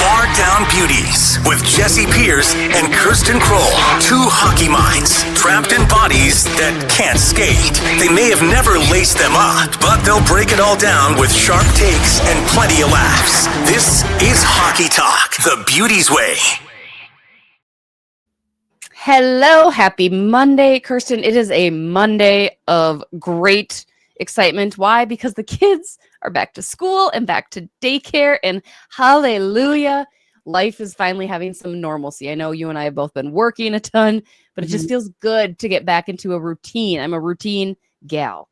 Bardown Beauties with Jesse Pierce and Kirsten Kroll. Two hockey minds trapped in bodies that can't skate. They may have never laced them up, but they'll break it all down with sharp takes and plenty of laughs. This is Hockey Talk, the Beauties way. Hello, happy Monday, Kirsten. It is a Monday of great excitement. Why? Because the kids are back to school and back to daycare, and hallelujah, life is finally having some normalcy. I know you and I have both been working a ton, but it just feels good to get back into a routine. I'm a routine gal.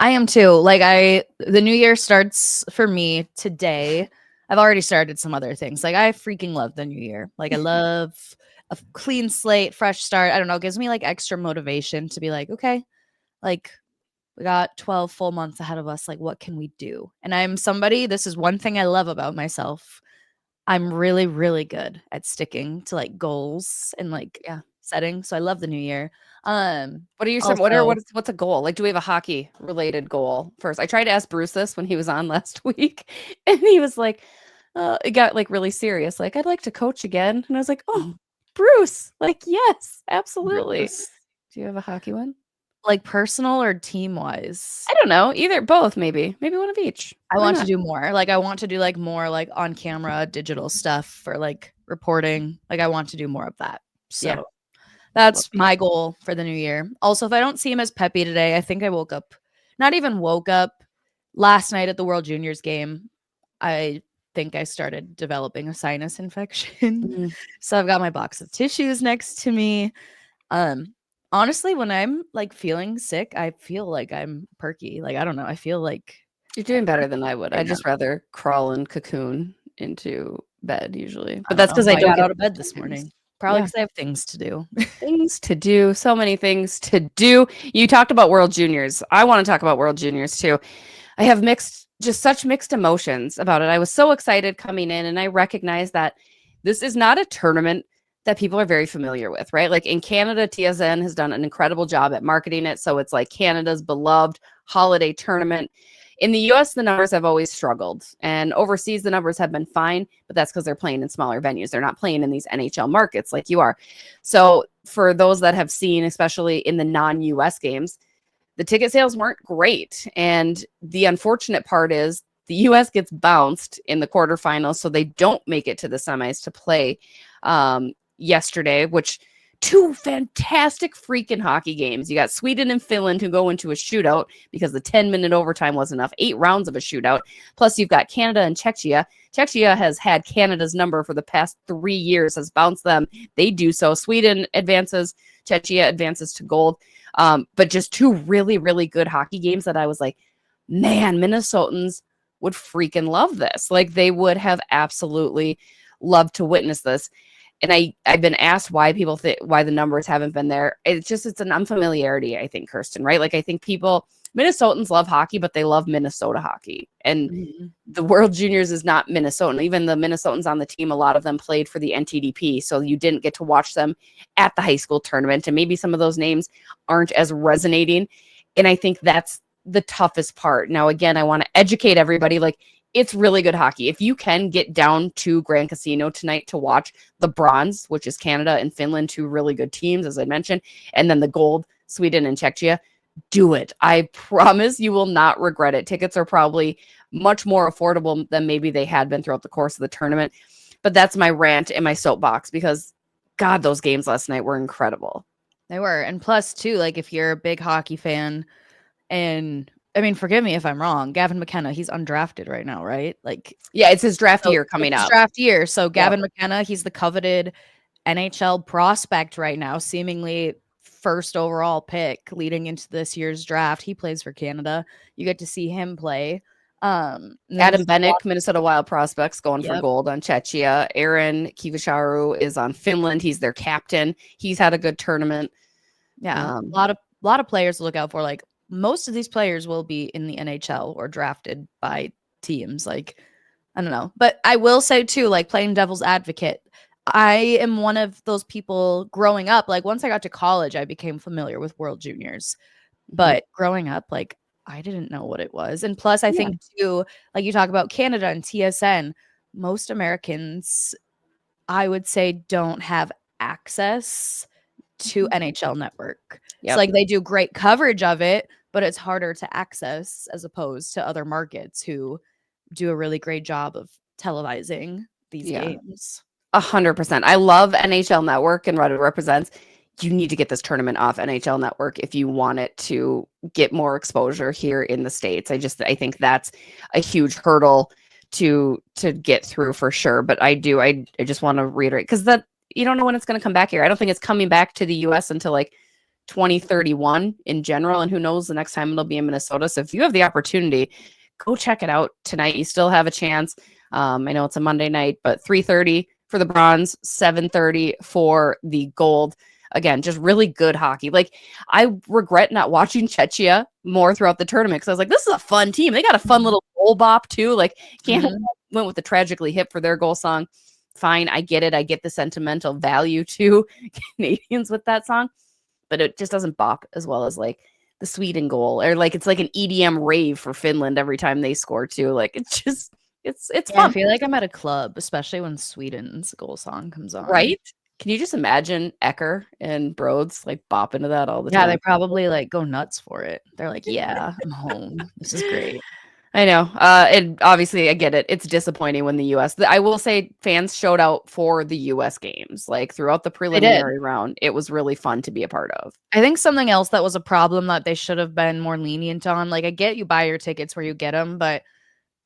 I am too. The new year starts for me today. I've already started some other things. I freaking love the new year. I love a clean slate, fresh start. I don't know. It gives me extra motivation to be okay, we got 12 full months ahead of us. What can we do? And I'm somebody, this is one thing I love about myself. I'm really, really good at sticking to goals and setting. So I love the new year. What are your what's a goal? Do we have a hockey related goal first? I tried to ask Bruce this when he was on last week, and he was it got really serious. I'd like to coach again. And I was like, oh, Bruce, yes, absolutely. Bruce. Do you have a hockey one? Personal or team wise? I don't know. Either, both, maybe one of each. I want to do more. I want to do more on camera digital stuff for reporting. I want to do more of that. So yeah, that's my goal for the new year. Also, if I don't see him as peppy today, I think I woke up last night at the World Juniors game. I think I started developing a sinus infection. So I've got my box of tissues next to me. Honestly, when I'm feeling sick, I feel I'm perky. I don't know. I feel you're doing better than I would. I'd just rather crawl and cocoon into bed usually. But that's because I got out of bed this morning. Probably because I have things to do. Things to do. So many things to do. You talked about World Juniors. I want to talk about World Juniors too. I have such mixed emotions about it. I was so excited coming in, and I recognize that this is not a tournament that people are very familiar with, right? In Canada, TSN has done an incredible job at marketing it. So it's Canada's beloved holiday tournament. In the US, the numbers have always struggled, and overseas, the numbers have been fine, but that's because they're playing in smaller venues. They're not playing in these NHL markets like you are. So for those that have seen, especially in the non-US games, the ticket sales weren't great. And the unfortunate part is the US gets bounced in the quarterfinals, so they don't make it to the semis to play yesterday, which two fantastic freaking hockey games. You got Sweden and Finland who go into a shootout because the 10-minute overtime was enough, 8 rounds of a shootout. Plus you've got Canada and Czechia. Czechia has had Canada's number for the past 3 years, has bounced them. They do so. Sweden advances, Czechia advances to gold. But just two really, really good hockey games that I was man, Minnesotans would freaking love this. They would have absolutely loved to witness this. And I've been asked why people why the numbers haven't been there. It's an unfamiliarity, I think, Kirsten, right? I think Minnesotans love hockey, but they love Minnesota hockey. And the World Juniors is not Minnesotan. Even the Minnesotans on the team, a lot of them played for the NTDP. So you didn't get to watch them at the high school tournament. And maybe some of those names aren't as resonating. And I think that's the toughest part. Now, again, I want to educate everybody. It's really good hockey. If you can get down to Grand Casino tonight to watch the bronze, which is Canada and Finland, two really good teams, as I mentioned, and then the gold, Sweden and Czechia, do it. I promise you will not regret it. Tickets are probably much more affordable than maybe they had been throughout the course of the tournament. But that's my rant and my soapbox because, God, those games last night were incredible. They were. And plus, too, if you're a big hockey fan, and I mean, forgive me if I'm wrong, Gavin McKenna, he's undrafted right now, right? Yeah, it's his draft year coming up. Draft year. So Gavin McKenna, he's the coveted NHL prospect right now, seemingly first overall pick leading into this year's draft. He plays for Canada. You get to see him play. Adam Bennick, Minnesota Wild prospects, going for gold on Czechia. Aaron Kivicharu is on Finland. He's their captain. He's had a good tournament. Yeah, a lot of players to look out for. Most of these players will be in the NHL or drafted by teams. I don't know. But I will say too, playing devil's advocate, I am one of those people growing up. Once I got to college, I became familiar with World Juniors. But growing up, I didn't know what it was. And plus, I think too, you talk about Canada and TSN, most Americans, I would say, don't have access to NHL Network. It's Yep. like they do great coverage of it, but it's harder to access as opposed to other markets who do a really great job of televising these Yeah. games. 100%. I love NHL Network and what it represents. You need to get this tournament off NHL Network if you want it to get more exposure here in the States. I think that's a huge hurdle to get through for sure. But I just want to reiterate, because that you don't know when it's going to come back here. I don't think it's coming back to the US until like 2031 in general. And who knows, the next time it'll be in Minnesota. So if you have the opportunity, go check it out tonight. You still have a chance. I know it's a Monday night, but 3:30 for the bronze, 7:30 for the gold. Again, just really good hockey. Like, I regret not watching Czechia more throughout the tournament, because I was like, this is a fun team. They got a fun little goal bop too. Like, Canada went with the Tragically Hip for their goal song. Fine, I get it. I get the sentimental value to Canadians with that song, but it just doesn't bop as well as like the Sweden goal, or like it's like an EDM rave for Finland every time they score too. Like, it's just it's fun. I feel like I'm at a club, especially when Sweden's goal song comes on. Right? Can you just imagine Ecker and Broads like bop into that all the Yeah, time? they probably like go nuts for it. They're like, yeah, I'm home. This is great. I know. And obviously I get it. It's disappointing when the US, I will say, fans showed out for the US games. Like, throughout the preliminary round, it was really fun to be a part of. I think something else that was a problem that they should have been more lenient on, like, I get you buy your tickets where you get them, but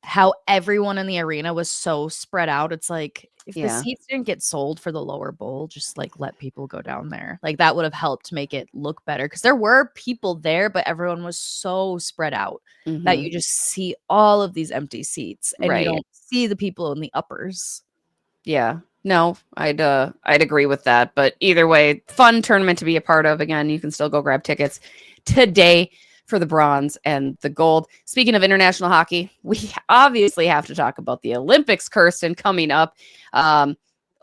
how everyone in the arena was so spread out. It's like, if the Yeah. seats didn't get sold for the lower bowl, just like let people go down there. Like, that would have helped make it look better, because there were people there, but everyone was so spread out that Mhm. you just see all of these empty seats and you Right. don't see the people in the uppers. Yeah. No, I'd agree with that. But either way, fun tournament to be a part of. Again, you can still go grab tickets today for the bronze and the gold. Speaking of international hockey, we obviously have to talk about the Olympics, Kirsten, coming up.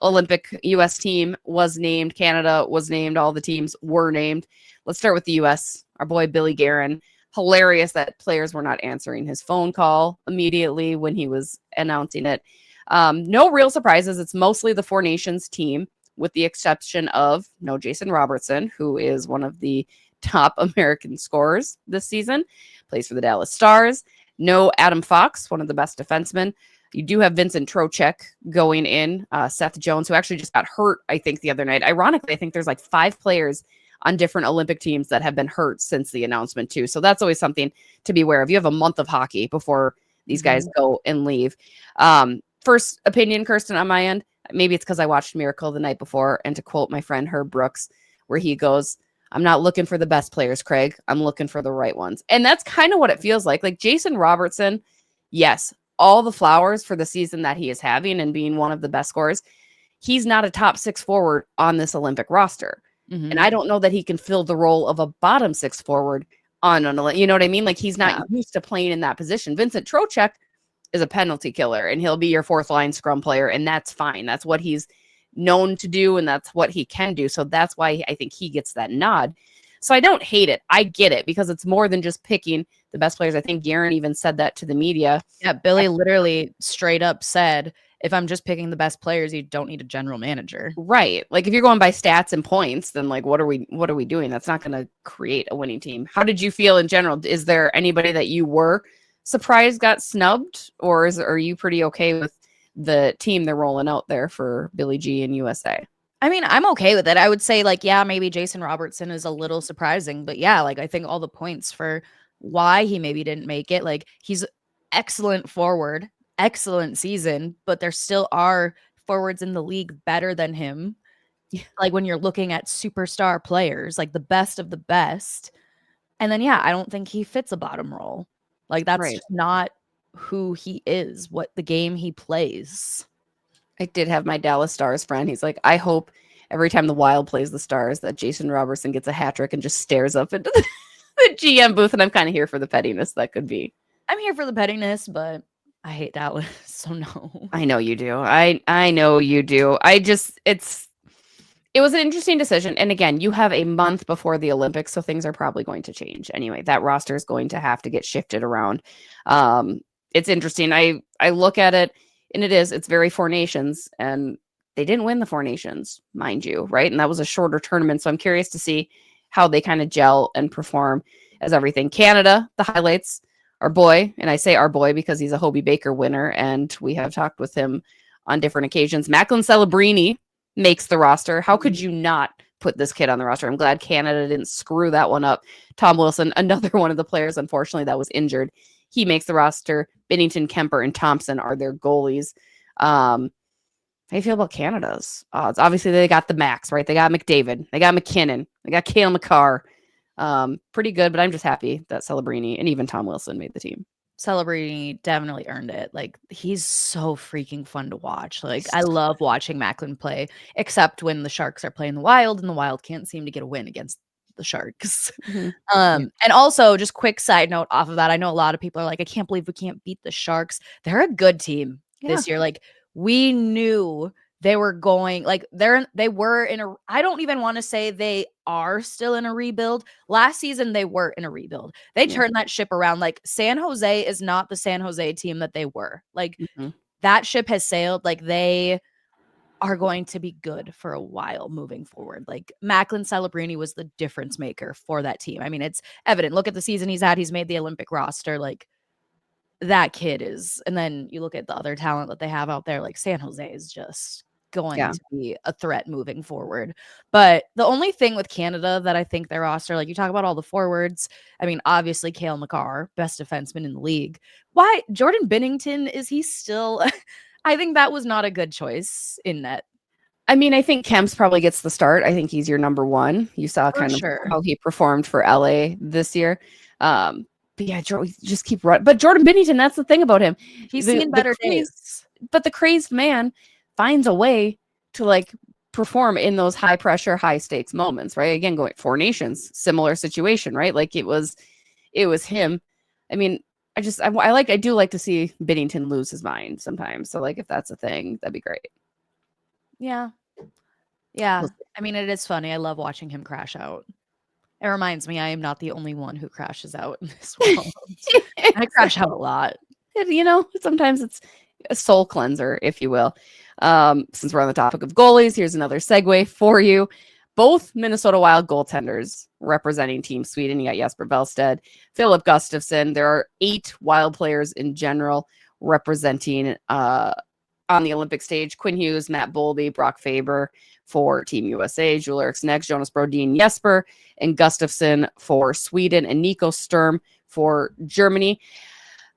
Olympic US team was named, Canada was named, all the teams were named. Let's start with the US. Our boy Billy Guerin. Hilarious that players were not answering his phone call immediately when he was announcing it. No real surprises. It's mostly the Four Nations team, with the exception of no Jason Robertson, who is one of the top American scorers this season, plays for the Dallas Stars. No Adam Fox, one of the best defensemen. You do have Vincent Trocheck going in, Seth Jones, who actually just got hurt, I think, the other night. Ironically, I think there's like 5 players on different Olympic teams that have been hurt since the announcement too. So that's always something to be aware of. You have a month of hockey before these guys go and leave. First opinion, Kirsten, on my end, maybe it's because I watched Miracle the night before, and to quote my friend Herb Brooks, where he goes, I'm not looking for the best players, Craig. I'm looking for the right ones. And that's kind of what it feels like. Like, Jason Robertson, yes, all the flowers for the season that he is having and being one of the best scorers. He's not a top 6 forward on this Olympic roster. And I don't know that he can fill the role of a bottom 6 forward on an, you know what I mean? Like, he's not used to playing in that position. Vincent Trocheck is a penalty killer, and he'll be your 4th line scrum player, and that's fine. That's what he's known to do, and that's what he can do. So that's why I think he gets that nod. So I don't hate it. I get it, because it's more than just picking the best players. I think Guerin even said that to the media. Yeah, Billy literally straight up said, if I'm just picking the best players, you don't need a general manager. Right. Like, if you're going by stats and points, then like, what are we doing? That's not going to create a winning team. How did you feel in general? Is there anybody that you were surprised got snubbed, or are you pretty okay with the team they're rolling out there for Billy G and USA? I mean, I'm okay with it. I would say, like, yeah, maybe Jason Robertson is a little surprising, but yeah, like, I think all the points for why he maybe didn't make it, like, he's excellent forward, excellent season, but there still are forwards in the league better than him. Like, when you're looking at superstar players, like the best of the best. And then, yeah, I don't think he fits a bottom role. Like, that's Right. just not who he is, what the game he plays. I did have my Dallas Stars friend. He's like, I hope every time the Wild plays the Stars that Jason Robertson gets a hat trick and just stares up into the GM booth. And I'm kind of here for the pettiness that could be. I'm here for the pettiness, but I hate Dallas, so no. I know you do. I know you do. It was an interesting decision. And again, you have a month before the Olympics, so things are probably going to change. Anyway, that roster is going to have to get shifted around. It's interesting. I look at it. And it's very Four Nations, and they didn't win the Four Nations, mind you, right? And that was a shorter tournament. So I'm curious to see how they kind of gel and perform as everything. Canada, the highlights, our boy, and I say our boy because he's a Hobie Baker winner, and we have talked with him on different occasions. Macklin Celebrini makes the roster. How could you not put this kid on the roster? I'm glad Canada didn't screw that one up. Tom Wilson, another one of the players, unfortunately, that was injured. He makes the roster. Bennington, Kemper, and Thompson are their goalies. How do you feel about Canada's odds? Obviously, they got the max, right? They got McDavid. They got McKinnon. They got Cale Makar. Pretty good, but I'm just happy that Celebrini and even Tom Wilson made the team. Celebrini definitely earned it. Like, he's so freaking fun to watch. Like, I love watching Macklin play, except when the Sharks are playing the Wild, and the Wild can't seem to get a win against the Sharks. Mm-hmm. And also, just quick side note off of that, I know a lot of people are like, I can't believe we can't beat the Sharks. They're a good team this year. Like, we knew they were going, like, they were in a, I don't even want to say they are still in a rebuild. Last season, they were in a rebuild. They turned that ship around. Like, San Jose is not the San Jose team that they were. Like, that ship has sailed. Like, they are going to be good for a while moving forward. Like, Macklin Celebrini was the difference maker for that team. I mean, it's evident. Look at the season he's had. He's made the Olympic roster. Like, that kid is. And then you look at the other talent that they have out there. Like, San Jose is just going to be a threat moving forward. But the only thing with Canada that I think their roster, like, you talk about all the forwards. I mean, obviously Cale Makar, best defenseman in the league. Why Jordan Bennington, is he still I think that was not a good choice in net. I mean, I think Kemp's probably gets the start. I think he's your number one. You saw kind of how he performed for LA this year. But yeah, just keep running. But Jordan Bennington, that's the thing about him. He's seen better days. But the crazed man finds a way to, like, perform in those high pressure, high stakes moments, right? Again, going Four Nations, similar situation, right? Like, it was him. I mean, I do like to see Bennington lose his mind sometimes. So, like, if that's a thing, that'd be great. Yeah. I mean, it is funny. I love watching him crash out. It reminds me, I am not the only one who crashes out in this world. I crash out a lot. You know, sometimes it's a soul cleanser, if you will. Since we're on the topic of goalies, here's another segue for you. Both Minnesota Wild goaltenders representing Team Sweden. You got Jesper Bellstead, Philip Gustafsson. There are 8 Wild players in general representing on the Olympic stage. Quinn Hughes, Matt Boldy, Brock Faber for Team USA, Joel Eriksson, Jonas Brodin, Jesper, and Gustafsson for Sweden, and Nico Sturm for Germany.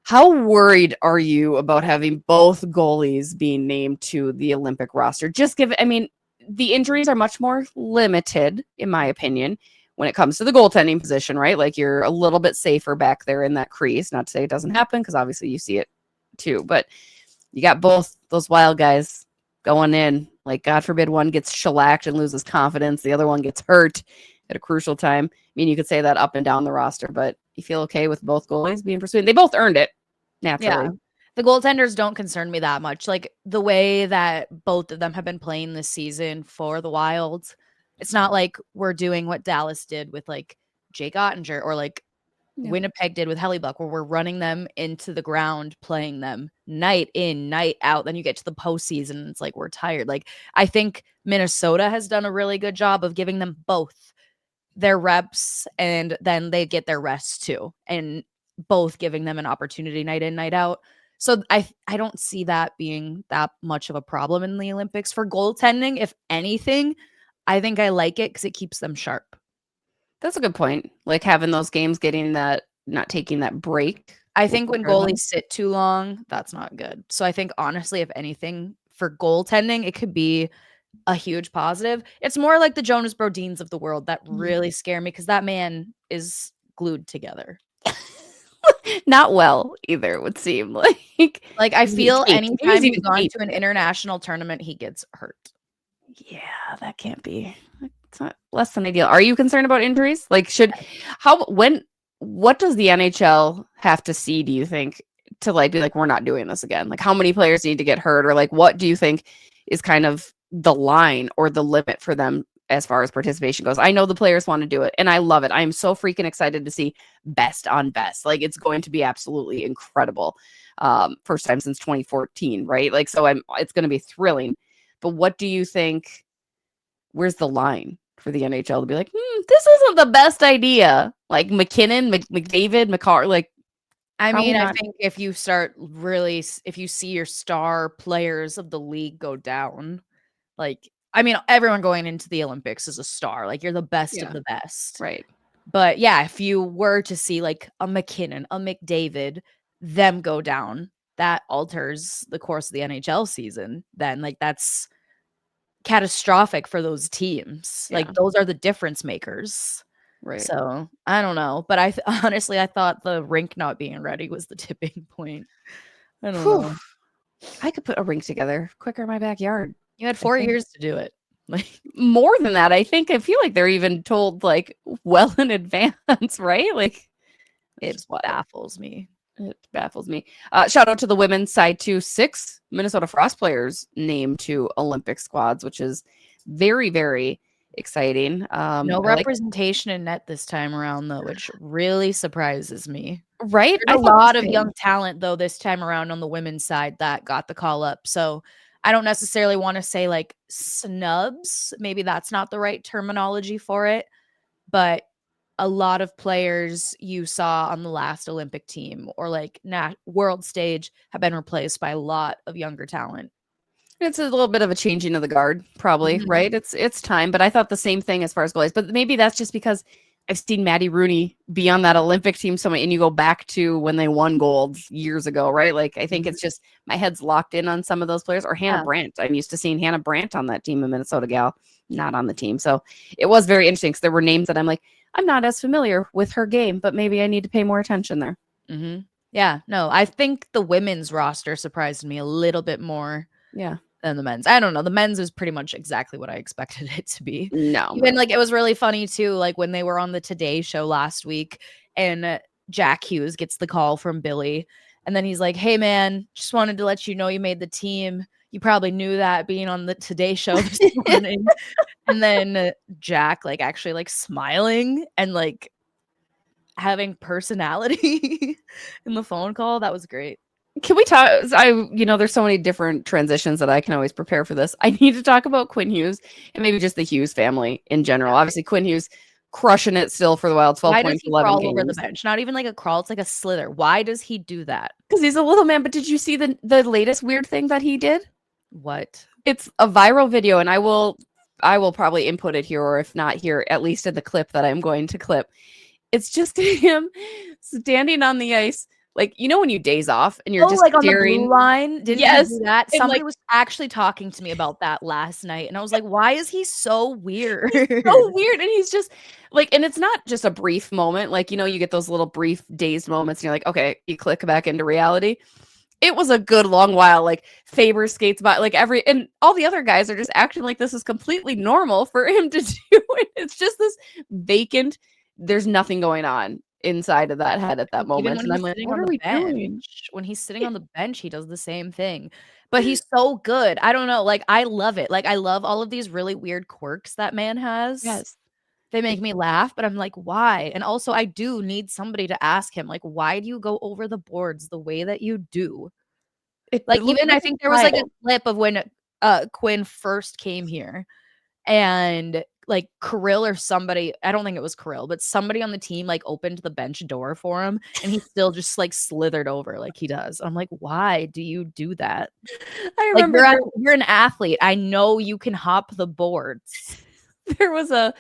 How worried are you about having both goalies being named to the Olympic roster? I mean, the injuries are much more limited, in my opinion, when it comes to the goaltending position, right? Like, you're a little bit safer back there in that crease. Not to say it doesn't happen, because obviously you see it too, but you got both those Wild guys going in. Like, God forbid one gets shellacked and loses confidence. The other one gets hurt at a crucial time. I mean, you could say that up and down the roster, but you feel okay with both goalies being pursued? They both earned it, naturally. Yeah. The goaltenders don't concern me that much. Like, the way that both of them have been playing this season for the Wild, it's not like we're doing what Dallas did with, like, Jake Ottinger, or like Winnipeg did with Hellebuck, where we're running them into the ground, playing them night in, night out. Then you get to the postseason and it's like, we're tired. Like, I think Minnesota has done a really good job of giving them both their reps, and then they get their rest too, and both giving them an opportunity night in, night out. So I don't see that being that much of a problem in the Olympics for goaltending. If anything, I think I like it because it keeps them sharp. That's a good point. Like, having those games, getting that, not taking that break. I think when goalies sit too long, that's not good. So I think, honestly, if anything, for goaltending, it could be a huge positive. It's more like the Jonas Brodins of the world that really scare me, because that man is glued together. Not well either, it would seem like. Like, I feel anytime he's gone to an international tournament, he gets hurt. Yeah, that can't be. It's not less than ideal. Are you concerned about injuries? Like, what does the NHL have to see, do you think, to, like, be like, we're not doing this again? Like, how many players need to get hurt, or like, what do you think is kind of the line or the limit for them as far as participation goes. I know the players want to do it, and I love it. I'm so freaking excited to see best on best. Like, it's going to be absolutely incredible. First time since 2014, right? Like, so it's going to be thrilling. But what do you think? Where's the line for the NHL to be like, this isn't the best idea? Like McKinnon, McDavid, McCarr, like, I probably mean, I not. think if you if you see your star players of the league go down, like, I mean, everyone going into the Olympics is a star. Like, you're the best of Yeah. the best. Right. But yeah, if you were to see like a McKinnon, a McDavid, them go down, that alters the course of the NHL season. Then, like, that's catastrophic for those teams. Yeah. Like, those are the difference makers. Right. So I don't know, but honestly, I thought the rink not being ready was the tipping point. I don't know. I could put a rink together quicker in my backyard. You had 4 years to do it. Like, More than that, I feel like they're even told like well in advance, right? Like, it baffles me. It baffles me. Shout out to the women's side too. 6 Minnesota Frost players named to Olympic squads, which is very, very exciting. No representation in net this time around, though, which really surprises me. Right? There's a lot of young talent, though, this time around on the women's side that got the call up. So I don't necessarily want to say like snubs. Maybe that's not the right terminology for it. But a lot of players you saw on the last Olympic team or like world stage have been replaced by a lot of younger talent. It's a little bit of a changing of the guard, probably, right? It's time, but I thought the same thing as far as goalies. But maybe that's just because I've seen Maddie Rooney be on that Olympic team so many, and you go back to when they won gold years ago, right? Like, I think it's just my head's locked in on some of those players. Or Hannah Brandt. I'm used to seeing Hannah Brandt on that team, a Minnesota gal, not on the team. So it was very interesting because there were names that I'm like, I'm not as familiar with her game, but maybe I need to pay more attention there. Yeah, no, I think the women's roster surprised me a little bit more. Yeah. Than the men's. I don't know. The men's is pretty much exactly what I expected it to be. No. Even like it was really funny too, like when they were on the Today Show last week and Jack Hughes gets the call from Billy. And then he's like, hey man, just wanted to let you know you made the team. You probably knew that being on the Today Show this morning. And then Jack like actually like smiling and like having personality in the phone call. That was great. Can we talk? There's so many different transitions that I can always prepare for this. I need to talk about Quinn Hughes and maybe just the Hughes family in general. Obviously, Quinn Hughes crushing it still for the Wild. 12 Why points, does he 11 crawl games. over the bench? Not even like a crawl; it's like a slither. Why does he do that? Because he's a little man. But did you see the latest weird thing that he did? What? It's a viral video, and I will probably input it here, or if not here, at least in the clip that I'm going to clip. It's just him standing on the ice. Like, when you daze off and you're just like staring. on the blue line? Didn't yes. he do that? And somebody was actually talking to me about that last night. And I was like, why is he so weird? So weird. And he's just like, and it's not just a brief moment. Like, you get those little brief dazed moments and you're like, okay, you click back into reality. It was a good long while. Like Faber skates by, like and all the other guys are just acting like this is completely normal for him to do. It's just this vacant, there's nothing going on inside of that head at that moment. Even when and I'm like, what are we doing? When he's sitting on the bench, he does the same thing. But he's so good. I don't know. Like, I love it. Like, I love all of these really weird quirks that man has. Yes. They make me laugh, but I'm like, why? And also, I do need somebody to ask him, like, why do you go over the boards the way that you do? I think there was like a clip of when Quinn first came here and like Kirill or somebody, I don't think it was Kirill, but somebody on the team like opened the bench door for him and he still just like slithered over like he does. I'm like, why do you do that? I remember you're an athlete. I know you can hop the boards. There was a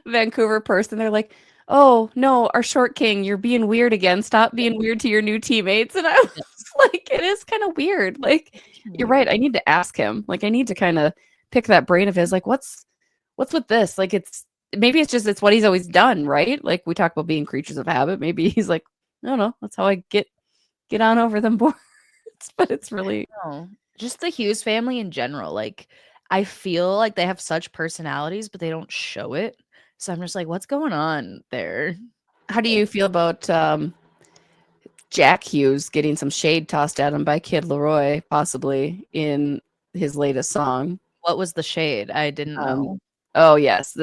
Vancouver person. They're like, oh no, our short king, you're being weird again. Stop being weird to your new teammates. And I was like, it is kind of weird. Like, you're right. I need to ask him. Like, I need to kind of pick that brain of his. Like, what's with this? Like, it's what he's always done, right? Like, we talk about being creatures of habit. Maybe he's like, I don't know. That's how I get on over them boards. But it's really just the Hughes family in general. Like, I feel like they have such personalities, but they don't show it. So I'm just like, what's going on there? How do you feel about Jack Hughes getting some shade tossed at him by Kid Leroy, possibly in his latest song? What was the shade? I didn't know. Oh yes,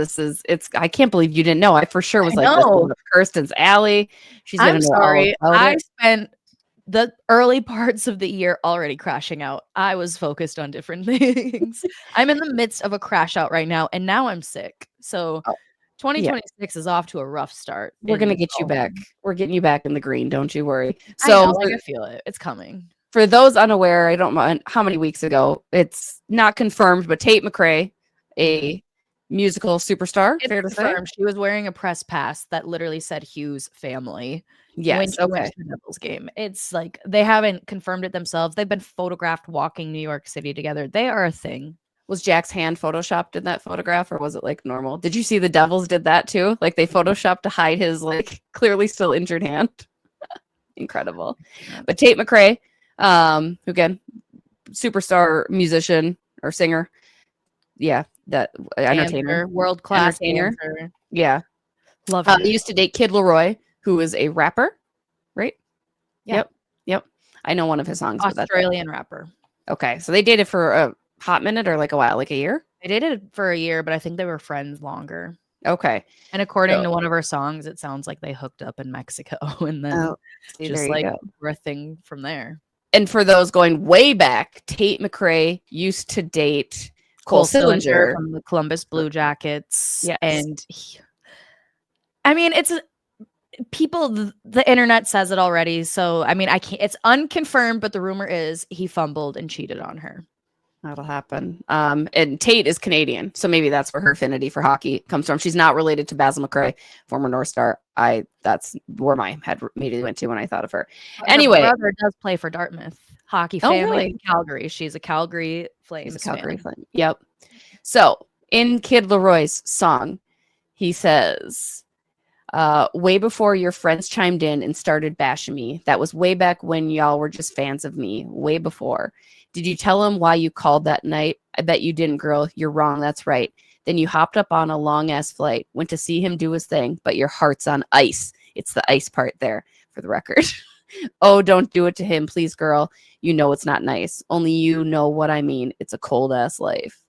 I can't believe you didn't know. I for sure I was like, this is know. up Kirsten's alley. She's gonna I'm know all sorry. about I it. spent the early parts of the year already crashing out. I was focused on different things. I'm in the midst of a crash out right now, and now I'm sick. So Oh, yeah, 2026 is off to a rough start we're in gonna this get you whole back. thing. We're getting you back in the green. Don't you worry. I know, So like I feel it. It's coming. for those unaware, I don't mind how many weeks ago. It's not confirmed, but Tate McRae, a musical superstar, It's fair to say. confirmed. She was wearing a press pass that literally said Hughes family when Yes. she went Okay. to the Devils game. It's like they haven't confirmed it themselves. They've been photographed walking New York City together. They are a thing. Was Jack's hand photoshopped in that photograph, or was it like normal? Did you see the Devils did that too? Like they photoshopped to hide his like clearly still injured hand. Incredible. But Tate McRae, who again, superstar musician or singer, yeah, that entertainer, World class entertainer, dancer. yeah. Love her. Used to date Kid Leroy, who is a rapper, right? Yeah. Yep, yep. I know one of his songs, but that's it. Australian rapper. Okay, so they dated for a hot minute or like a while, like a year. They dated for a year, but I think they were friends longer. Okay, And according so, to one of her songs, it sounds like they hooked up in Mexico and then oh, see, just there you like go. were a thing from there. And for those going way back, Tate McRae used to date Cole Sillinger from the Columbus Blue Jackets. Yes. And I mean, it's people, the internet says it already. So, I mean, I can't, it's unconfirmed, but the rumor is he fumbled and cheated on her. That'll happen. And Tate is Canadian, so maybe that's where her affinity for hockey comes from. She's not related to Basil McRae, former North Star. That's where my head immediately went to when I thought of her. Anyway, her brother does play for Dartmouth hockey family really? in Calgary. She's a Calgary Flames. She's a Calgary fan. Flame. Yep. So in Kid Leroy's song, he says, way before your friends chimed in and started bashing me. That was way back when y'all were just fans of me. Way before. Did you tell him why you called that night? I bet you didn't, girl. You're wrong. That's right. Then you hopped up on a long-ass flight, went to see him do his thing, but your heart's on ice. It's the ice part there, for the record. Oh, don't do it to him, please, girl. You know it's not nice. Only you know what I mean. It's a cold-ass life.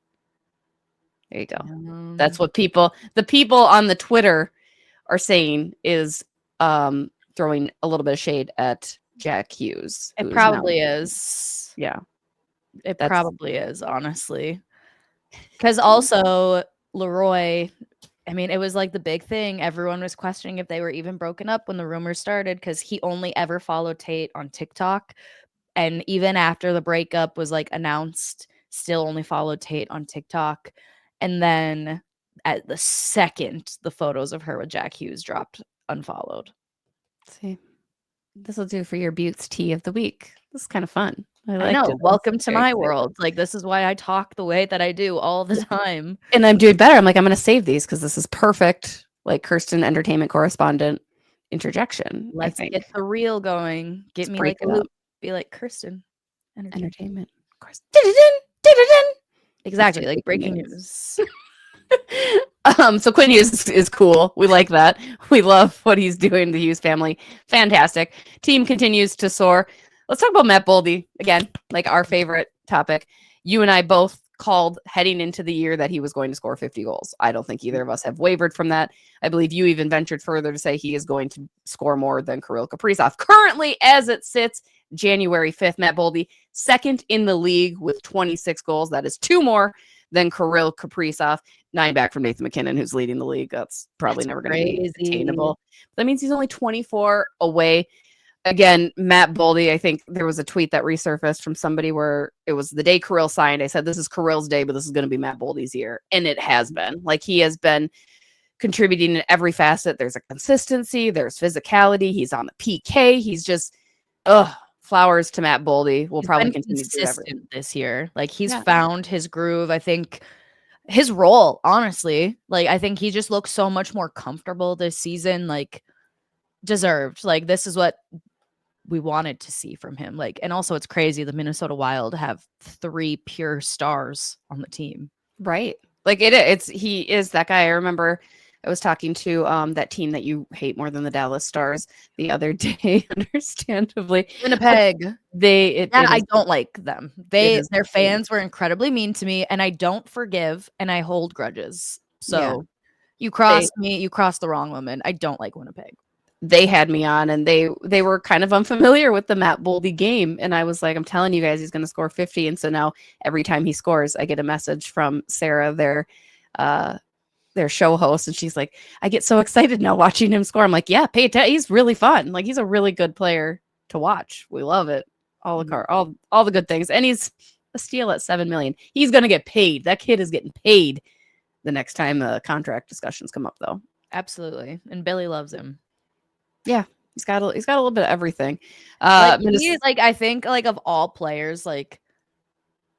There you go. That's what the people on the Twitter are saying is throwing a little bit of shade at Jack Hughes. It probably is. Yeah. It probably is, honestly. Because also, Leroy, I mean, it was like the big thing. Everyone was questioning if they were even broken up when the rumors started because he only ever followed Tate on TikTok. And even after the breakup was like announced, still only followed Tate on TikTok. And then at the second the photos of her with Jack Hughes dropped, unfollowed. See, this will do for your Beauts tea of the week. This is kind of fun. I know. Welcome to my world. Like, this is why I talk the way that I do all the time. And I'm doing better. I'm like, I'm going to save these because this is perfect. Like Kirsten, entertainment correspondent interjection. Let's get the reel going. Get me like a loop. Be like Kirsten. Entertainment. Exactly. Like breaking news. So Quinn Hughes is cool. We like that. We love what he's doing. The Hughes family, fantastic. Team continues to soar. Let's talk about Matt Boldy again, like our favorite topic. You and I both called heading into the year that he was going to score 50 goals. I don't think either of us have wavered from that. I believe you even ventured further to say he is going to score more than Kirill Kaprizov. Currently, as it sits, January 5th, Matt Boldy, second in the league with 26 goals. That is 2 more than Kirill Kaprizov, 9 back from Nathan MacKinnon, who's leading the league. That's probably never going to be attainable. That means he's only 24 away. Again, Matt Boldy, I think there was a tweet that resurfaced from somebody where it was the day Kirill signed. I said, this is Kirill's day, but this is going to be Matt Boldy's year. And it has been. Like, he has been contributing in every facet. There's a consistency. There's physicality. He's on the PK. He's just, flowers to Matt Boldy. We'll probably continue to do everything this year. Like, he's found his groove. I think his role, honestly, like, I think he just looks so much more comfortable this season. Like, deserved. Like, this is what we wanted to see from him. Like, and also it's crazy the Minnesota Wild have 3 pure stars on the team. Right. Like he is that guy. I remember I was talking to that team that you hate more than the Dallas Stars the other day, understandably. Winnipeg. I don't like them. Their fans were incredibly mean to me, and I don't forgive and I hold grudges. So you crossed me. You crossed the wrong woman. I don't like Winnipeg. They had me on, and they were kind of unfamiliar with the Matt Boldy game, and I was like, I'm telling you guys, he's going to score 50. And so now every time he scores, I get a message from Sarah, their show host, and she's like, I get so excited now watching him score. I'm like, yeah, pay attention. He's really fun. Like, he's a really good player to watch. We love it. All the good things, and he's a steal at $7 million. He's going to get paid. That kid is getting paid the next time the contract discussions come up, though. Absolutely, and Billy loves him. Yeah, he's got a little bit of everything. I think like of all players, like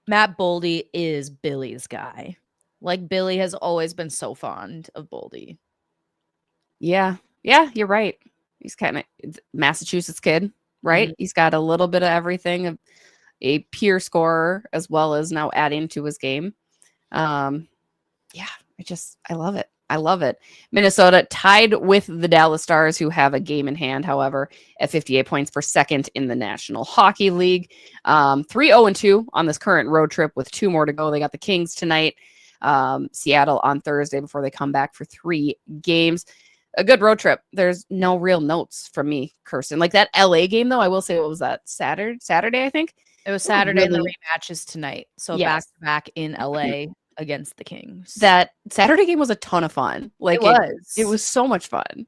Matt Boldy is Billy's guy. Like Billy has always been so fond of Boldy. Yeah, you're right. He's kind of Massachusetts kid, right? Mm-hmm. He's got a little bit of everything, a pure scorer as well as now adding to his game. I love it. I love it. Minnesota tied with the Dallas Stars, who have a game in hand, however, at 58 points for second in the National Hockey League. 3-0-2 on this current road trip with 2 more to go. They got the Kings tonight, Seattle on Thursday before they come back for 3 games. A good road trip. There's no real notes from me, Kirsten. Like that LA game, though, I will say, what was that? Saturday, I think? It was Saturday, and the rematch is tonight. So back in LA against the Kings. That Saturday game was a ton of fun. Like it was so much fun.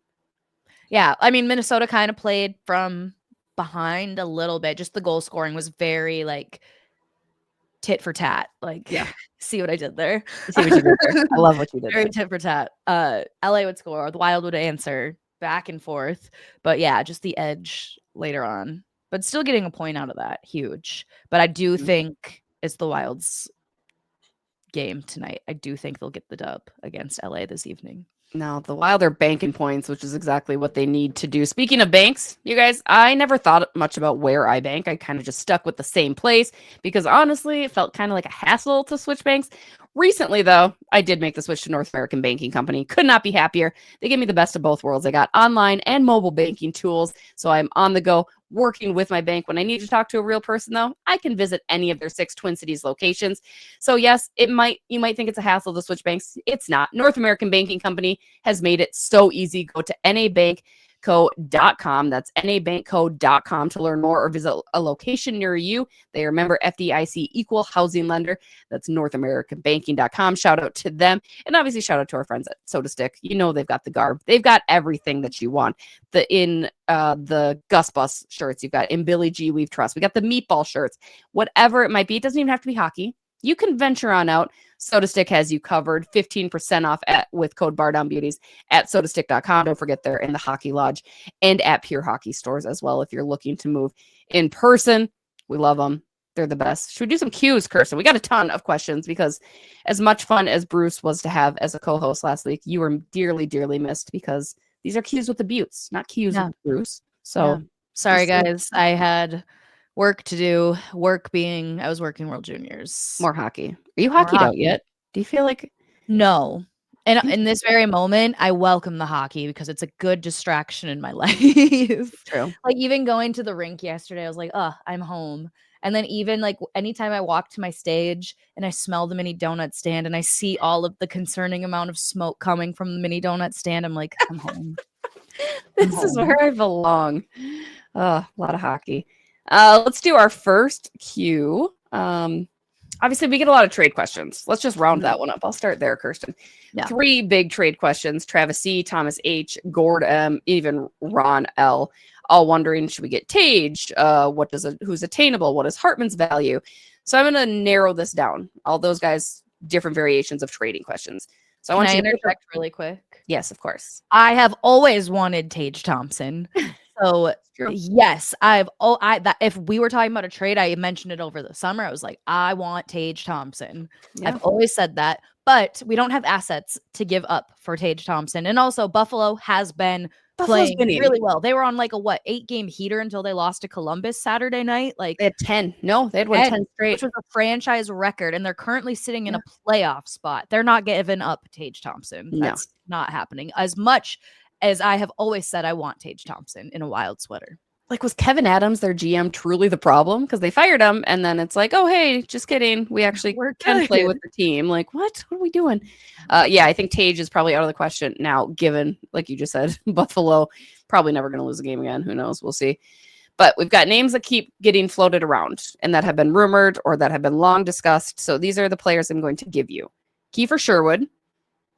Yeah, I mean, Minnesota kind of played from behind a little bit. Just the goal scoring was very like tit for tat. Like, see what I did there? See what you did there. I love what you did. Very tit for tat. LA would score, the Wild would answer, back and forth. But yeah, just the edge later on. But still getting a point out of that, huge. But I do think it's the Wild's game tonight. I do think they'll get the dub against LA this evening. No, the Wild are banking points, which is exactly what they need to do. Speaking of banks, you guys, I never thought much about where I bank. I kind of just stuck with the same place because honestly, it felt kind of like a hassle to switch banks. Recently, though, I did make the switch to North American Banking Company. Could not be happier. They gave me the best of both worlds. I got online and mobile banking tools, so I'm on the go working with my bank. When I need to talk to a real person, though, I can visit any of their 6 Twin Cities locations. So yes, you might think it's a hassle to switch banks. It's not. North American Banking Company has made it so easy. Go to nabankco.com. That's nabankco.com to learn more or visit a location near you. They are member FDIC equal housing lender. That's NorthAmericanBanking.com. Shout out to them. And obviously shout out to our friends at Soda Stick. You know they've got the garb. They've got everything that you want. The Gus Bus shirts you've got, in Billy G Weave Trust. We got the meatball shirts. Whatever it might be. It doesn't even have to be hockey. You can venture on out. Soda Stick has you covered. 15% off with code Bardown Beauties at sodastick.com. Don't forget they're in the Hockey Lodge and at Pure Hockey stores as well if you're looking to move in person. We love them. They're the best. Should we do some cues, Kirsten? We got a ton of questions because as much fun as Bruce was to have as a co-host last week, you were dearly, dearly missed because these are cues with the Beauts, not cues with Bruce. So sorry, guys. I had work to do. Work being I was working World Juniors. More hockey. Are you hockeyed out yet? Do you feel like no? And in this very moment, I welcome the hockey because it's a good distraction in my life. True. Like even going to the rink yesterday, I was like, oh, I'm home. And then even like anytime I walk to my stage and I smell the mini donut stand and I see all of the concerning amount of smoke coming from the mini donut stand, I'm like, I'm home. This is where I belong. A lot of hockey. Let's do our first cue. Obviously, we get a lot of trade questions. Let's just round that one up. I'll start there, Kirsten. Yeah. 3 big trade questions. Travis C., Thomas H., Gord M., even Ron L., all wondering, should we get Tage? Who's attainable? What is Hartman's value? So I'm going to narrow this down. All those guys, different variations of trading questions. So I want you to interject really quick. Yes, of course. I have always wanted Tage Thompson. So yes, if we were talking about a trade, I mentioned it over the summer. I was like, I want Tage Thompson. Yeah. I've always said that, but we don't have assets to give up for Tage Thompson. And also Buffalo has been playing really well. They were on like a 8-game heater until they lost to Columbus Saturday night. Like they had 10. No, they had won 10 straight, which was a franchise record. And they're currently sitting in a playoff spot. They're not giving up Tage Thompson. That's not happening. As much as I have always said, I want Tage Thompson in a Wild sweater. like, was Kevin Adams, their GM, truly the problem? Because they fired him, and then it's like, oh, hey, just kidding. We actually can play with the team. Like, what? What are we doing? Yeah, I think Tage is probably out of the question now, given, like you just said, Buffalo probably never going to lose a game again. Who knows? We'll see. But we've got names that keep getting floated around and that have been rumored or that have been long discussed. So these are the players I'm going to give you. Kiefer Sherwood,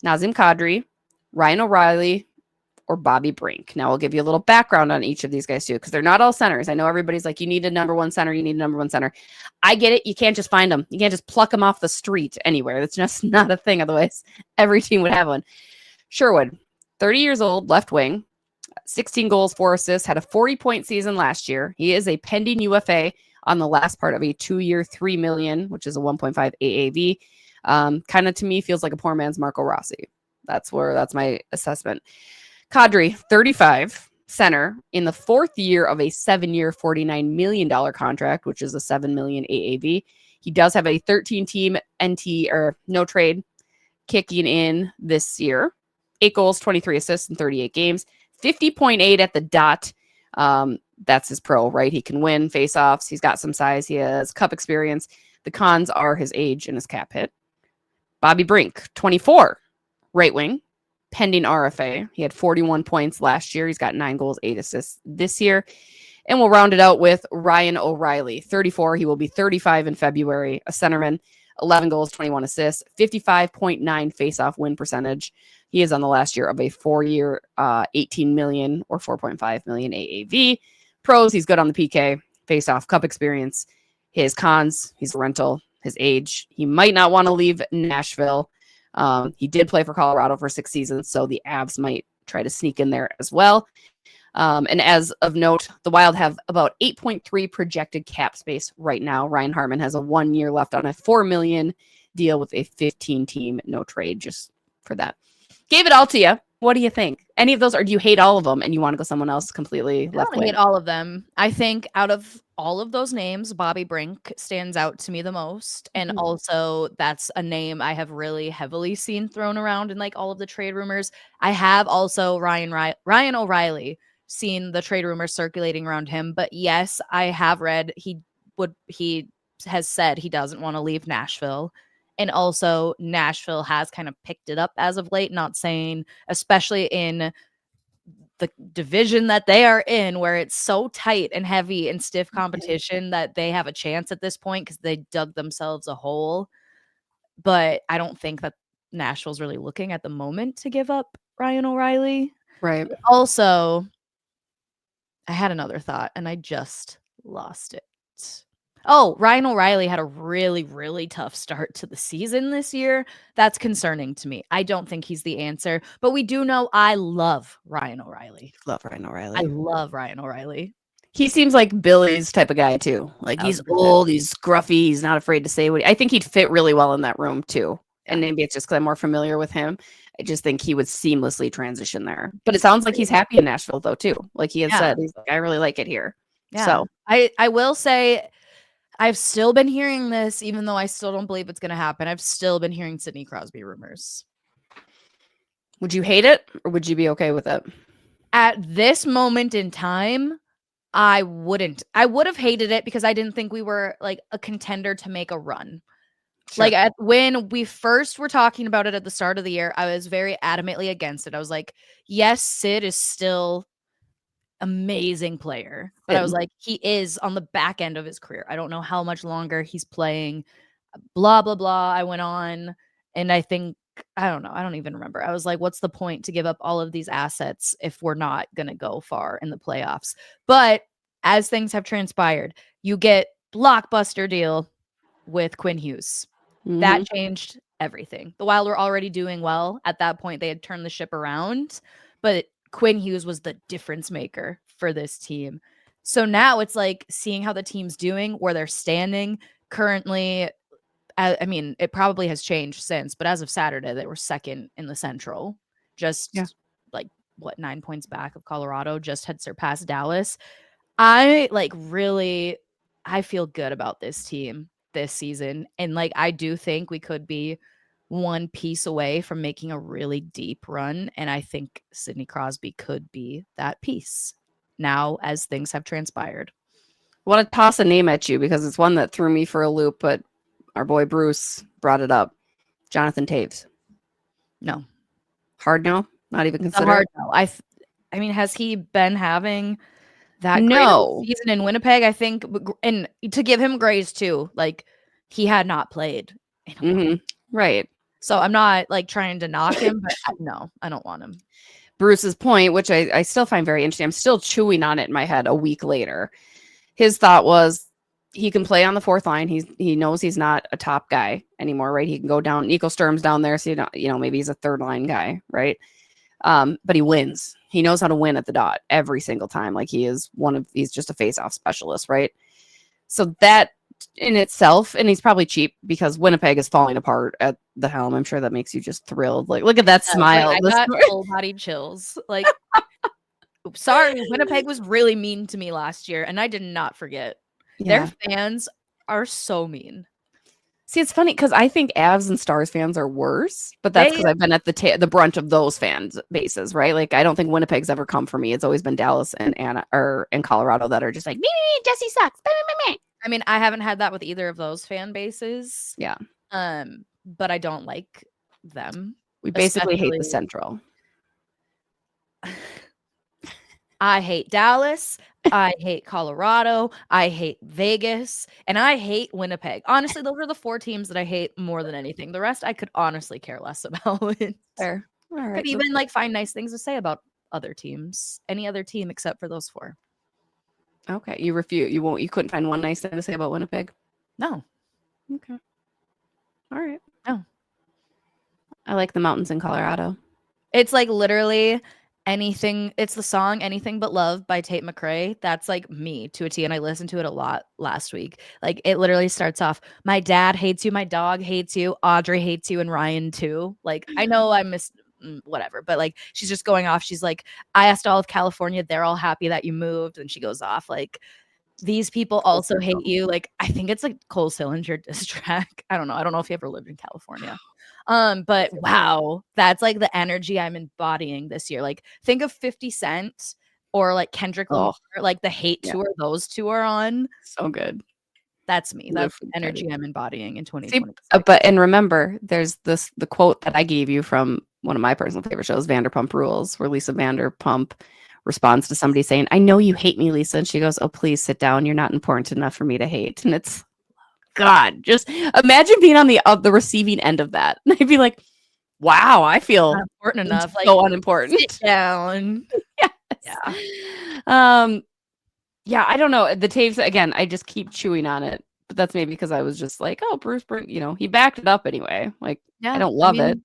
Nazem Kadri, Ryan O'Reilly, or Bobby Brink. Now, I'll give you a little background on each of these guys, too, because they're not all centers. I know everybody's like, you need a number one center. You need a number one center. I get it. You can't just find them. You can't just pluck them off the street anywhere. That's just not a thing. Otherwise, every team would have one. Sherwood, 30 years old, left wing, 16 goals, 4 assists, had a 40-point season last year. He is a pending UFA on the last part of a 2-year, $3 million, which is a 1.5 AAV. Kind of, to me, feels like a poor man's Marco Rossi. That's my assessment. Kadri, 35, center, in the 4th year of a 7-year, $49 million contract, which is a $7 million AAV. He does have a 13-team NT or no trade kicking in this year. 8 goals, 23 assists in 38 games, 50.8 at the dot. That's his pro, right? He can win faceoffs. He's got some size. He has cup experience. The cons are his age and his cap hit. Bobby Brink, 24, right wing, pending RFA. He had 41 points last year. He's got 9 goals, 8 assists this year. And we'll round it out with Ryan O'Reilly, 34. He will be 35 in February, a centerman, 11 goals, 21 assists, 55.9 faceoff win percentage. He is on the last year of a 4-year, 18 million or 4.5 million AAV. Pros, he's good on the PK, faceoff, cup experience. His cons, he's a rental. His age, he might not want to leave Nashville. He did play for Colorado for 6 seasons, so the Avs might try to sneak in there as well. And as of note, the Wild have about 8.3 projected cap space right now. Ryan Hartman has a 1 year left on a $4 million deal with a 15-team no trade, just for that. Gave it all to you. What do you think? Any of those, or do you hate all of them and you want to go someone else completely left wing? I hate all of them. I think out of all of those names, Bobby Brink stands out to me the most. And also, that's a name I have really heavily seen thrown around in like all of the trade rumors. I have also Ryan O'Reilly, seen the trade rumors circulating around him. But yes, I have read he has said he doesn't want to leave Nashville. And also, Nashville has kind of picked it up as of late, not saying, especially in the division that they are in, where it's so tight and heavy and stiff competition, that they have a chance at this point because they dug themselves a hole. But I don't think that Nashville's really looking at the moment to give up Ryan O'Reilly. Right. Also, I had another thought and I just lost it. Oh, Ryan O'Reilly had a really, really tough start to the season this year. That's concerning to me. I don't think he's the answer, but we do know I love Ryan O'Reilly. Love Ryan O'Reilly. I love Ryan O'Reilly. He seems like Billy's type of guy too. Like, he's 100%. old, he's scruffy, he's not afraid to say what I think he'd fit really well in that room too. And maybe it's just because I'm more familiar with him. I just think he would seamlessly transition there. But it sounds like he's happy in Nashville though too. Like he had said, he's like, I really like it here. Yeah. So I will say I've still been hearing this, even though I still don't believe it's going to happen. I've still been hearing Sidney Crosby rumors. Would you hate it or would you be okay with it? At this moment in time, I wouldn't. I would have hated it because I didn't think we were like a contender to make a run. Sure. Like when we first were talking about it at the start of the year, I was very adamantly against it. I was like, yes, Sid is still amazing player, but I was like, he is on the back end of his career. I don't know how much longer he's playing, blah blah blah. I went on, and I think, I don't know, I don't even remember. I was like, what's the point to give up all of these assets if we're not gonna go far in the playoffs? But as things have transpired, you get blockbuster deal with Quinn Hughes. That changed everything. The Wild were already doing well at that point. They had turned the ship around, but Quinn Hughes was the difference maker for this team. So now it's like seeing how the team's doing, where they're standing currently. I mean, it probably has changed since, but as of Saturday, they were second in the Central, just like 9 points back of Colorado, just had surpassed Dallas. I feel good about this team this season. And like, I do think we could be one piece away from making a really deep run. And I think Sidney Crosby could be that piece. now as things have transpired. I want to toss a name at you because it's one that threw me for a loop, but our boy Bruce brought it up. Jonathan Taves. No. Hard no? Not even It's a consider hard it? no. I mean, has he been having that great of a No. season in Winnipeg? I think, and to give him grace too, like he had not played in a while. Right. So I'm not like trying to knock him, but no, I don't want him. Bruce's point, which I still find very interesting. I'm still chewing on it in my head a week later. His thought was he can play on the fourth line. He knows he's not a top guy anymore, right? He can go down. Nico Sturm's down there, so maybe he's a third line guy, right? But he wins. He knows how to win at the dot every single time. Like he's just a face-off specialist, right? So that in itself, and he's probably cheap because Winnipeg is falling apart at the helm. I'm sure that makes you just thrilled. Like, look at that smile. Like, I got full body chills. Like, sorry, Winnipeg was really mean to me last year, and I did not forget. Yeah. Their fans are so mean. See, it's funny because I think Avs and Stars fans are worse, but that's because I've been at the brunt of those fans bases, right? Like, I don't think Winnipeg's ever come for me. It's always been Dallas and Colorado that are just like, me, Jesse sucks. I mean, I haven't had that with either of those fan bases. Yeah. But I don't like them. We basically hate the Central. I hate Dallas. I hate Colorado. I hate Vegas. And I hate Winnipeg. Honestly, those are the 4 teams that I hate more than anything. The rest I could honestly care less about. Fair. All right. Could even like find nice things to say about other teams. Any other team except for those 4. Okay. You refute. You couldn't find one nice thing to say about Winnipeg? No. Okay. All right. No. I like the mountains in Colorado. It's like literally anything. It's the song Anything But Love by Tate McRae. That's like me to a T, and I listened to it a lot last week. Like it literally starts off, my dad hates you, my dog hates you, Audrey hates you, and Ryan too. Like I know I missed whatever, but like she's just going off. She's like, I asked all of California, they're all happy that you moved, and she goes off like, these people also hate you. Like I think it's like Cole Sillinger diss track. I don't know if you ever lived in California. But wow, that's like the energy I'm embodying this year. Like think of 50 Cent or like Kendrick Lamar, like the hate tour those two are on. So good. That's me. That's the energy I'm embodying in 2020. And remember, there's the quote that I gave you from one of my personal favorite shows, Vanderpump Rules, where Lisa Vanderpump responds to somebody saying, I know you hate me, Lisa. And she goes, oh, please sit down. You're not important enough for me to hate. And it's, God, just imagine being on the receiving end of that. And I'd be like, wow, I feel not important enough. So like, unimportant. Sit down. Yes. Yeah. Yeah, I don't know. The Taves, again, I just keep chewing on it. But that's maybe because I was just like, oh, Bruce, he backed it up anyway. Like, yeah, I don't love it.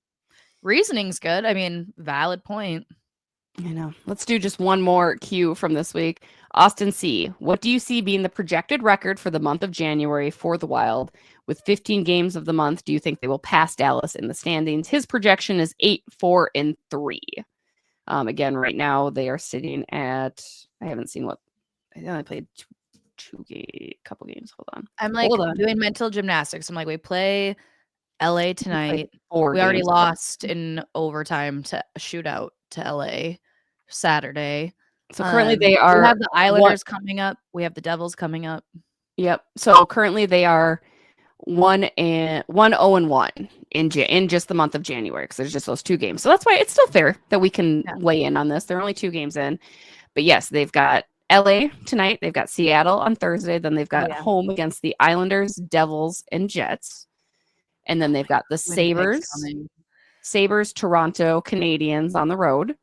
Reasoning's good. I mean, valid point. I know. Let's do just one more cue from this week. Austin C. What do you see being the projected record for the month of January for the Wild? With 15 games of the month, do you think they will pass Dallas in the standings? His projection is 8-4-3. Again, right now they are sitting at, I haven't seen what, I only played couple games. Hold on. I'm like doing mental gymnastics. I'm like, we play LA tonight. We already lost in overtime to a shootout to LA Saturday. So currently we have the Islanders coming up. We have the Devils coming up. Yep. So currently they are 1-0-1 in just the month of January because there's just those 2 games. So that's why it's still fair that we can weigh in on this. They're only 2 games in. But yes, they've got LA tonight. They've got Seattle on Thursday. Then they've got home against the Islanders, Devils, and Jets. And then they've got the Sabres, Toronto, Canadiens on the road.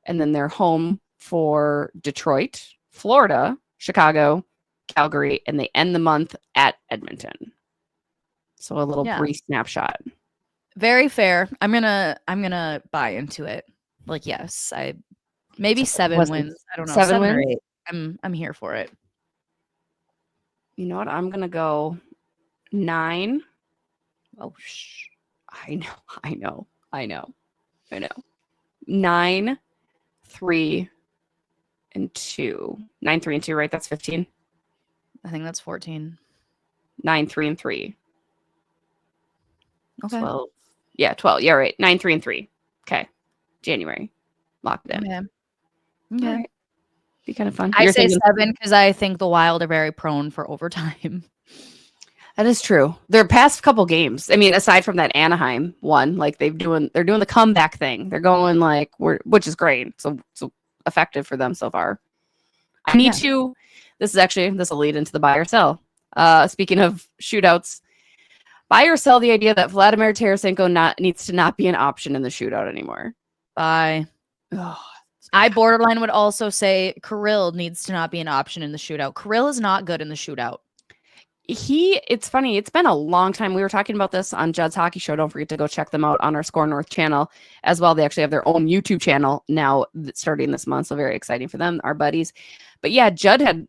And then they're home for Detroit, Florida, Chicago, Calgary, and they end the month at Edmonton. So a little brief snapshot. Very fair. I'm gonna buy into it. Like, yes, maybe 7 wins. I don't know. 7 wins? Or 8. I'm here for it. You know what? I'm gonna go 9. Oh, I know. 9, 3, and 2. 9, 3, and 2, right? That's 15. I think that's 14. 9, 3, and 3. Okay. 12. Yeah, 12. Yeah, right. 9, 3, and 3. Okay. January. Locked in. Okay. All right. Be kind of fun. I You're say thinking 7 because I think the Wild are very prone for overtime. that is true. Their past couple games, I mean, aside from that Anaheim one, like they're doing the comeback thing. They're going like which is great. So effective for them so far. I need to. This will lead into the buy or sell. Speaking of shootouts, buy or sell the idea that Vladimir Tarasenko needs to not be an option in the shootout anymore. Bye. I borderline would also say Kirill needs to not be an option in the shootout. Kirill is not good in the shootout. It's funny. It's been a long time. We were talking about this on Judd's Hockey Show. Don't forget to go check them out on our Score North channel as well. They actually have their own YouTube channel now starting this month. So very exciting for them, our buddies. But yeah, Judd had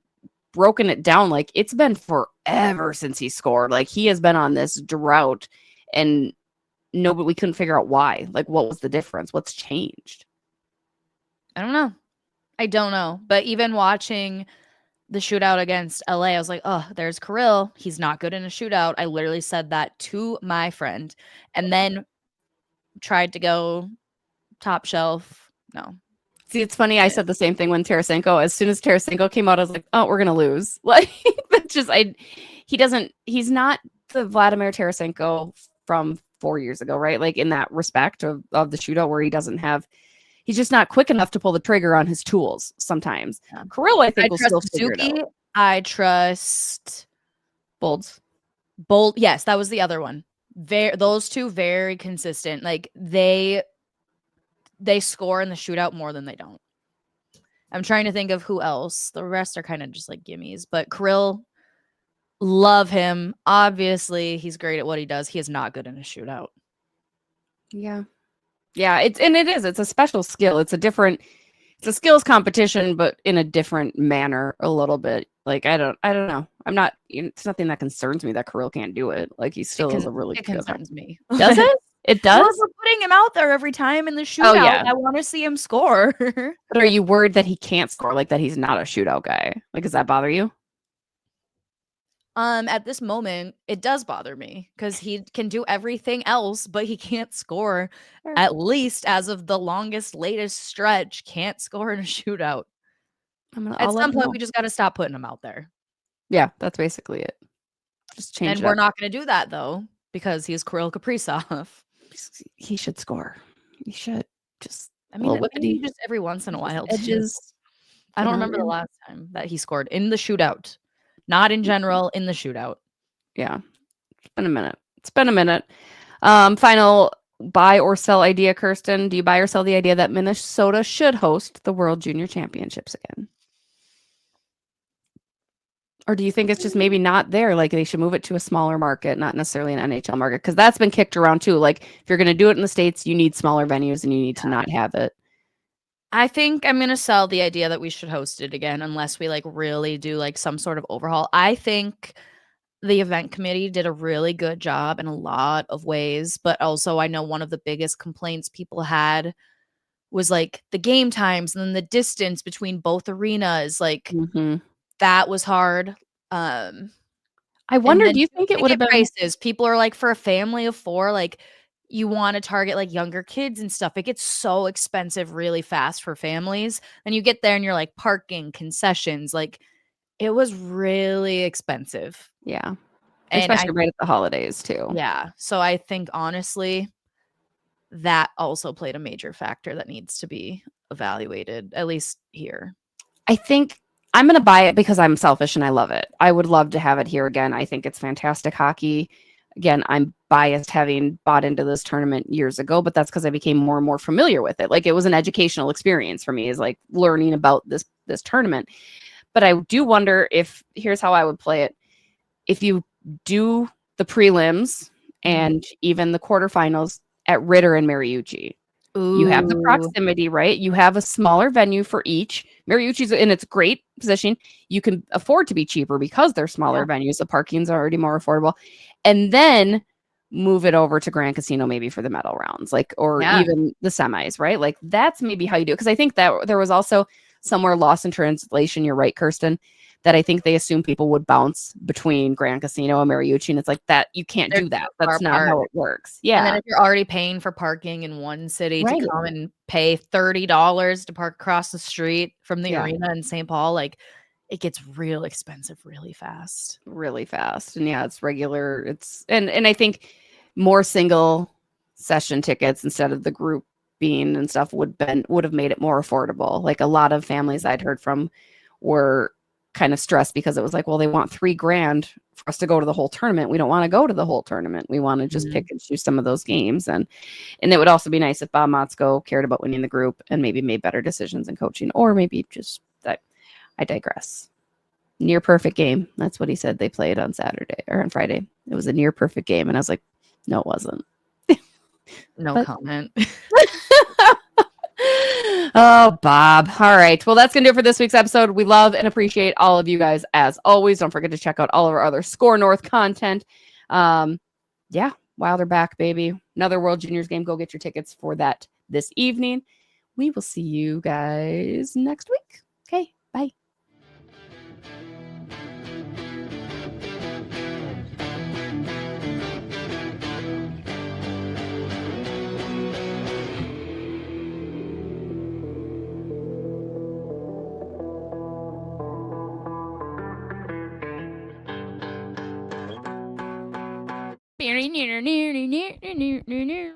broken it down. Like it's been forever since he scored. Like he has been on this drought and but we couldn't figure out why. Like what was the difference? What's changed? I don't know. But even watching the shootout against LA, I was like, oh, there's Kirill. He's not good in a shootout. I literally said that to my friend and then tried to go top shelf. No. See, it's funny. I said the same thing when Tarasenko, as soon as Tarasenko came out, I was like, oh, we're going to lose. Like that's just, he's not the Vladimir Tarasenko from 4 years ago, right? Like in that respect of the shootout where he's just not quick enough to pull the trigger on his tools sometimes. Yeah. Kirill, I think, will still figure it out. I trust Bolds. Yes, that was the other one. Those two very consistent. Like they score in the shootout more than they don't. I'm trying to think of who else. The rest are kind of just like gimmies. But Kirill, love him. Obviously, he's great at what he does. He is not good in a shootout. Yeah. Yeah, it's a special skill. It's a skills competition, but in a different manner a little bit. Like I don't know. It's nothing that concerns me that Kirill can't do it. Like he still is a really good. It concerns me. Does it? It does? We're putting him out there every time in the shootout. Oh, yeah. I want to see him score. But are you worried that he can't score? Like that he's not a shootout guy? Like does that bother you? At this moment, it does bother me because he can do everything else, but he can't score. At least as of the latest stretch, can't score in a shootout. At some point, we just got to stop putting him out there. Yeah, that's basically it. Just change. And we're not going to do that though because he's Kirill Kaprizov. He should score. He should just. I mean, just every once in a while. Edges. I don't remember the last time that he scored in the shootout. Not in general, in the shootout. Yeah. It's been a minute. Final buy or sell idea, Kirsten. Do you buy or sell the idea that Minnesota should host the World Junior Championships again? Or do you think it's just maybe not there? Like they should move it to a smaller market, not necessarily an NHL market? Because that's been kicked around too. Like if you're going to do it in the States, you need smaller venues and you need to not have it. I think I'm going to sell the idea that we should host it again unless we like really do like some sort of overhaul. I think the event committee did a really good job in a lot of ways, but also I know one of the biggest complaints people had was like the game times and then the distance between both arenas. Like that was hard. I wonder, do you think it would have been prices? People are like for a family of 4, like you want to target like younger kids and stuff. It gets so expensive really fast for families. And you get there and you're like parking, concessions. Like it was really expensive. Yeah. And especially right at the holidays too. Yeah. So I think honestly, that also played a major factor that needs to be evaluated, at least here. I think I'm going to buy it because I'm selfish and I love it. I would love to have it here again. I think it's fantastic hockey. Again, I'm biased having bought into this tournament years ago, but that's because I became more and more familiar with it. Like it was an educational experience for me, is like learning about this tournament. But I do wonder here's how I would play it. If you do the prelims and even the quarterfinals at Ritter and Mariucci, you have the proximity, right? You have a smaller venue for each. Mariucci's in its great position. You can afford to be cheaper because they're smaller venues. The parking's already more affordable. And then move it over to Grand Casino maybe for the medal rounds, like, or even the semis, right? Like that's maybe how you do it. Because I think that there was also somewhere lost in translation. You're right, Kirsten, that I think they assume people would bounce between Grand Casino and Mariucci, and it's like that you can't They're do that. too far That's not apart. how it works. And then Yeah, if you're already paying for parking in one city to right. come and pay $30 to park across the street from the Yeah. arena in St. Paul, like it gets real expensive really fast. Really fast. And yeah, it's regular. It's and I think more single session tickets instead of the group being and stuff would have made it more affordable. Like a lot of families I'd heard from were kind of stressed because it was like, well, they want $3,000 for us to go to the whole tournament. We don't want to go to the whole tournament. We want to just pick and choose some of those games. And it would also be nice if Bob Motzko cared about winning the group and maybe made better decisions in coaching, or maybe just that. I digress. Near perfect game. That's what he said they played on Saturday or on Friday. It was a near perfect game. And I was like, no, it wasn't. No comment. Oh, Bob. All right. Well, that's going to do it for this week's episode. We love and appreciate all of you guys as always. Don't forget to check out all of our other Score North content. Yeah, Wilder back, baby. Another World Juniors game. Go get your tickets for that this evening. We will see you guys next week. Okay. Bye. Near.